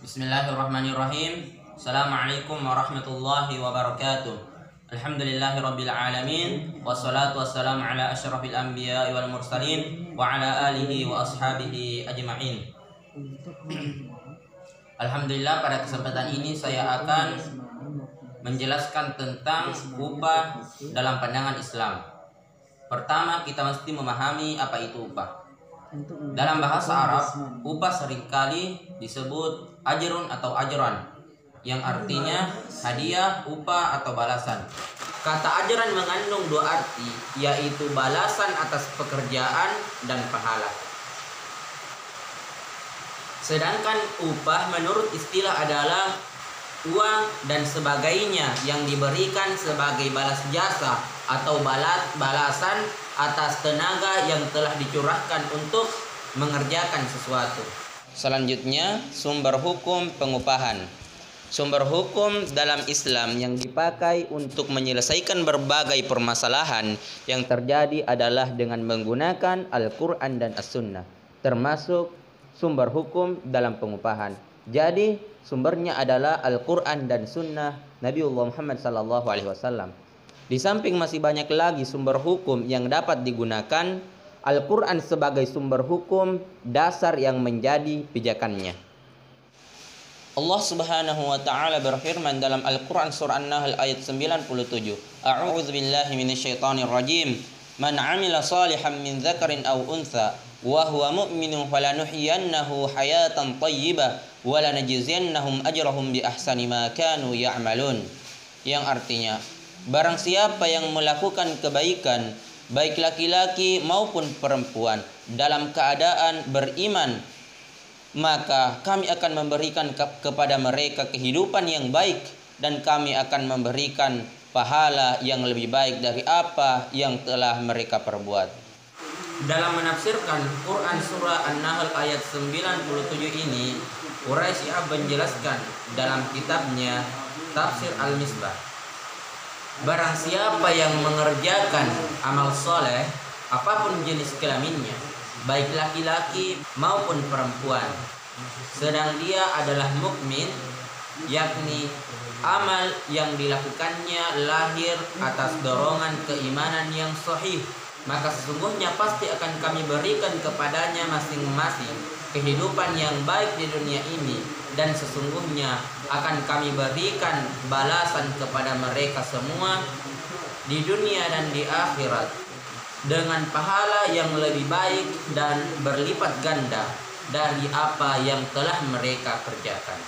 Bismillahirrahmanirrahim. Assalamualaikum warahmatullahi wabarakatuh. Alhamdulillahirabbil alamin wassalatu wassalamu ala asyrafil anbiya'i wal mursalin wa ala alihi wa ashabihi ajma'in. Alhamdulillah, pada kesempatan ini saya akan menjelaskan tentang upah dalam pandangan Islam. Pertama, kita mesti memahami apa itu upah. Dalam bahasa Arab, upah seringkali disebut ajrun atau ajran, yang artinya hadiah, upah atau balasan. Kata ajran mengandung dua arti, yaitu balasan atas pekerjaan dan pahala. Sedangkan upah menurut istilah adalah uang dan sebagainya yang diberikan sebagai balas jasa atau balasan atas tenaga yang telah dicurahkan untuk mengerjakan sesuatu. Selanjutnya, sumber hukum pengupahan. Sumber hukum dalam Islam yang dipakai untuk menyelesaikan berbagai permasalahan yang terjadi adalah dengan menggunakan Al-Quran dan As-Sunnah, termasuk sumber hukum dalam pengupahan. Jadi sumbernya adalah Al-Quran dan Sunnah Nabiullah Muhammad SAW. Di samping masih banyak lagi sumber hukum yang dapat digunakan, Al-Quran sebagai sumber hukum dasar yang menjadi pijakannya. Allah Subhanahu wa taala berfirman dalam Al-Quran surah An-Nahl ayat 97. A'udzu billahi minasyaitonir rajim. Man 'amila shalihan min dzakarin aw untha wa huwa mu'minun falanuhyiyannahu hayatan thayyibah wa lanajziyannahum ajrahum bi ahsani ma kanu ya'malun. Yang artinya, barang siapa yang melakukan kebaikan, baik laki-laki maupun perempuan, dalam keadaan beriman, maka kami akan memberikan kepada mereka kehidupan yang baik, dan kami akan memberikan pahala yang lebih baik dari apa yang telah mereka perbuat. Dalam menafsirkan Quran surah An-Nahl ayat 97 ini, Quraisy menjelaskan dalam kitabnya Tafsir Al-Misbah, barang siapa yang mengerjakan amal soleh, apapun jenis kelaminnya, baik laki-laki maupun perempuan, sedang dia adalah mukmin, yakni amal yang dilakukannya lahir atas dorongan keimanan yang sahih, maka sesungguhnya pasti akan kami berikan kepadanya masing-masing kehidupan yang baik di dunia ini, dan sesungguhnya akan kami berikan balasan kepada mereka semua di dunia dan di akhirat dengan pahala yang lebih baik dan berlipat ganda dari apa yang telah mereka kerjakan.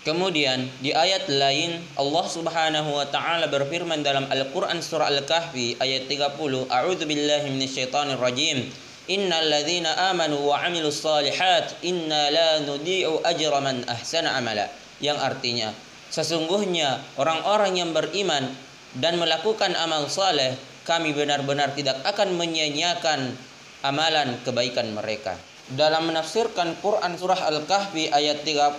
Kemudian di ayat lain Allah Subhanahu wa taala berfirman dalam Al-Qur'an surah Al-Kahfi ayat 30, A'udzu billahi minasyaitonir rajim. Innal ladzina amanu wa 'amilus shalihat inna la nudhi'u ajra man ahsana amala. Yang artinya, sesungguhnya orang-orang yang beriman dan melakukan amal saleh, kami benar-benar tidak akan menyia-nyiakan amalan kebaikan mereka. Dalam menafsirkan Quran surah Al-Kahfi ayat 30,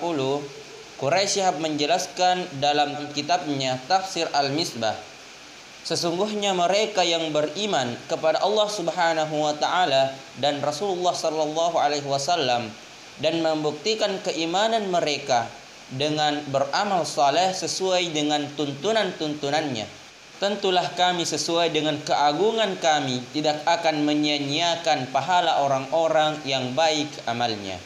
Quraisy menjelaskan dalam kitabnya Tafsir Al-Misbah, sesungguhnya mereka yang beriman kepada Allah Subhanahu wa taala dan Rasulullah sallallahu alaihi wasallam dan membuktikan keimanan mereka dengan beramal saleh sesuai dengan tuntunan-tuntunannya, tentulah kami sesuai dengan keagungan kami tidak akan menyia-nyiakan pahala orang-orang yang baik amalnya.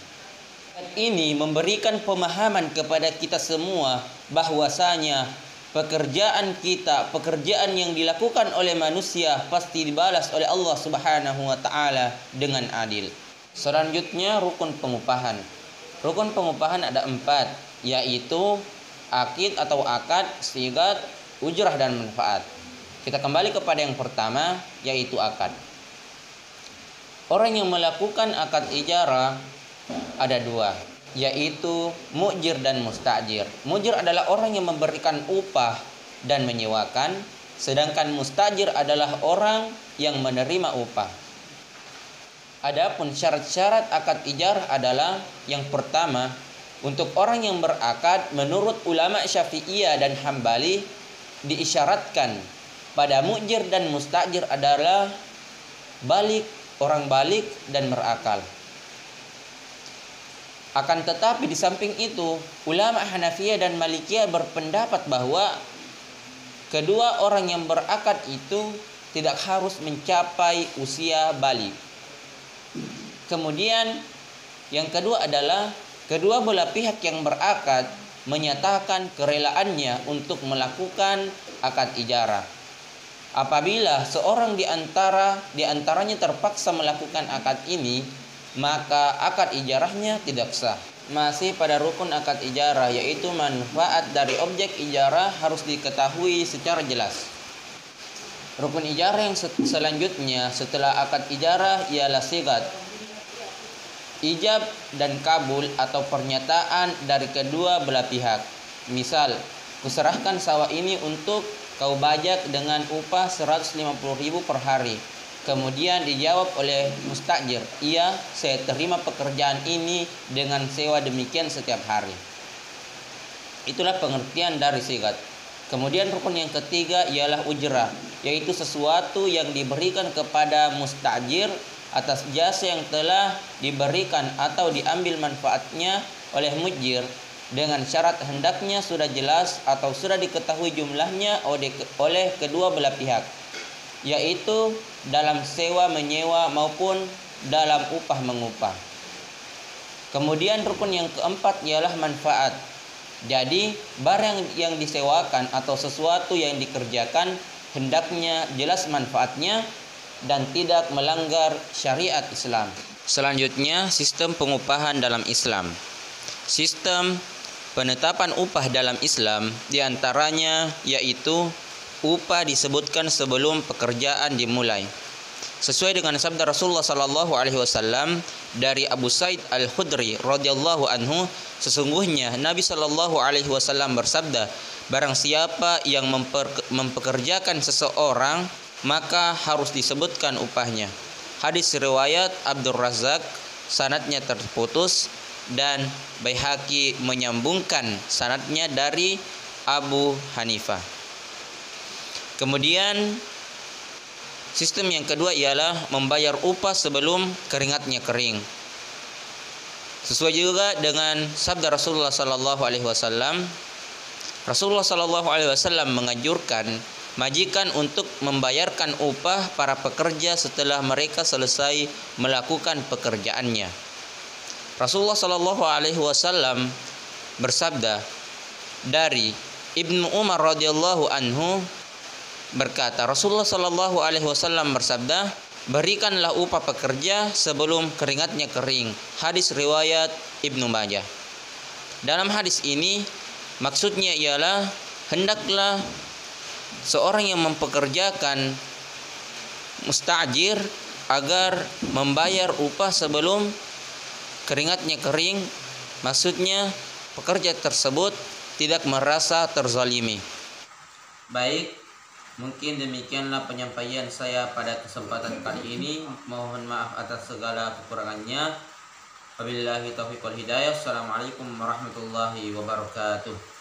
Ini memberikan pemahaman kepada kita semua bahwasanya pekerjaan kita, pekerjaan yang dilakukan oleh manusia pasti dibalas oleh Allah Subhanahu wa taala dengan adil. Selanjutnya, rukun pengupahan. Rukun pengupahan ada 4, yaitu akid atau akad, sigat, ujrah dan manfaat. Kita kembali kepada yang pertama, yaitu akad. Orang yang melakukan akad ijarah ada 2, yaitu mu'jir dan mustajir. Mu'jir adalah orang yang memberikan upah dan menyewakan, sedangkan mustajir adalah orang yang menerima upah. Adapun syarat-syarat akad ijarah adalah yang pertama, untuk orang yang berakad menurut ulama Syafi'iyah dan Hambali diisyaratkan pada mu'jir dan mustajir adalah balik, orang balik dan berakal. Akan tetapi di samping itu, ulama Hanafiyah dan Malikiyah berpendapat bahwa kedua orang yang berakad itu tidak harus mencapai usia balik. Kemudian yang kedua adalah kedua belah pihak yang berakad menyatakan kerelaannya untuk melakukan akad ijarah. Apabila seorang di antaranya terpaksa melakukan akad ini, maka akad ijarahnya tidak sah. Masih pada rukun akad ijarah, yaitu manfaat dari objek ijarah harus diketahui secara jelas. Rukun ijarah yang selanjutnya setelah akad ijarah ialah sigat, ijab dan kabul atau pernyataan dari kedua belah pihak. Misal, kuserahkan sawah ini untuk kau bajak dengan upah 150.000 per hari. Kemudian dijawab oleh mustajir, iya, saya terima pekerjaan ini dengan sewa demikian setiap hari. Itulah pengertian dari sigat. Kemudian rukun yang ketiga ialah ujrah, yaitu sesuatu yang diberikan kepada mustajir atas jasa yang telah diberikan atau diambil manfaatnya oleh mujir, dengan syarat hendaknya sudah jelas atau sudah diketahui jumlahnya oleh kedua belah pihak, yaitu dalam sewa menyewa maupun dalam upah mengupah. Kemudian rukun yang keempat ialah manfaat. Jadi barang yang disewakan atau sesuatu yang dikerjakan hendaknya jelas manfaatnya dan tidak melanggar syariat Islam. Selanjutnya, sistem pengupahan dalam Islam. Sistem penetapan upah dalam Islam diantaranya yaitu upah disebutkan sebelum pekerjaan dimulai. Sesuai dengan sabda Rasulullah sallallahu alaihi wasallam dari Abu Sa'id Al-Khudri radhiyallahu anhu, sesungguhnya Nabi sallallahu alaihi wasallam bersabda, barang siapa yang mempekerjakan seseorang, maka harus disebutkan upahnya. Hadis riwayat Abdul Razak, sanadnya terputus, dan Baihaqi menyambungkan sanadnya dari Abu Hanifah. Kemudian sistem yang kedua ialah membayar upah sebelum keringatnya kering. Sesuai juga dengan sabda Rasulullah sallallahu alaihi wasallam. Rasulullah sallallahu alaihi wasallam menganjurkan majikan untuk membayarkan upah para pekerja setelah mereka selesai melakukan pekerjaannya. Rasulullah sallallahu alaihi wasallam bersabda dari Ibnu Umar radhiyallahu anhu berkata, Rasulullah sallallahu alaihi wasallam bersabda, berikanlah upah pekerja sebelum keringatnya kering. Hadis riwayat Ibnu Majah. Dalam hadis ini maksudnya ialah hendaklah seorang yang mempekerjakan mustajir agar membayar upah sebelum keringatnya kering. Maksudnya pekerja tersebut tidak merasa terzalimi. Baik, mungkin demikianlah penyampaian saya pada kesempatan kali ini. Mohon maaf atas segala kekurangannya. Wabillahi taufiq wal hidayah. Assalamualaikum warahmatullahi wabarakatuh.